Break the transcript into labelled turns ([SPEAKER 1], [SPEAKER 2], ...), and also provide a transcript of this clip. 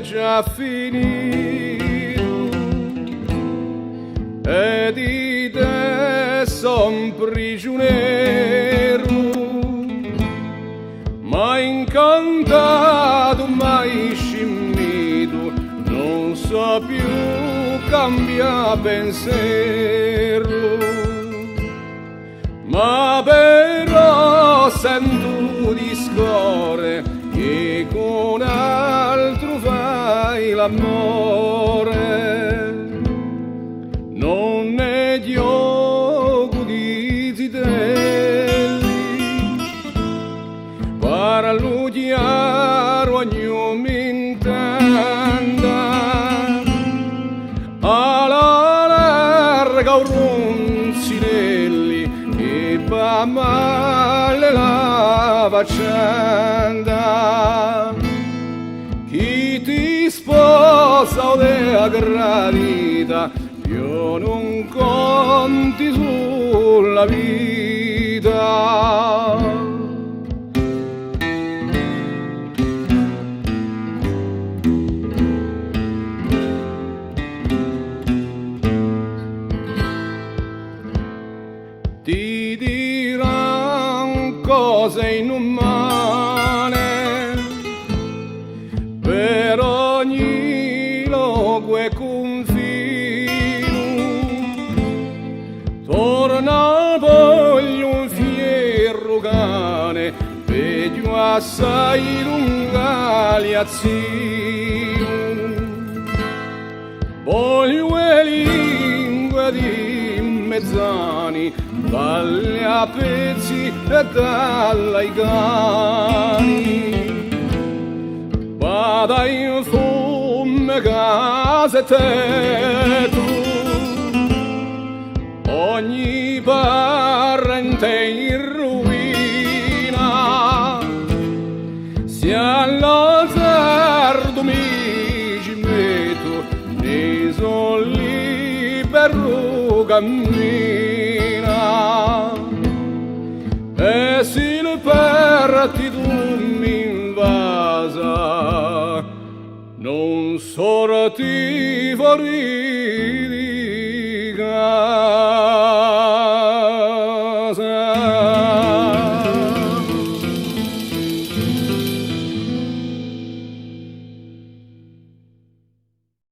[SPEAKER 1] già finito e di te son prigioniero, mai incantato, mai scimmito, non so più cambiare pensiero, ma però sento di score che con altro fai l'amore, non ne diogo di zitelli, parlo chiaro ognuno mi intenda, alla larga ronzinelli e va male la faccenda. Chi ti sposa o te gradita, io non conti sulla vita. Ti diran cose inumane per ogni luogo e confino, torna poi un fierro cane, vedo assai lunga liazzino, voglio e lingue di mezzani, valle a pezzi e dall'ai cani, vada in fume casa e tetto, ogni parente in ruina, se all'azzardo mi ci metto, ne son libero cammina, e se il partito mi invasa, non sorti fuori di casa.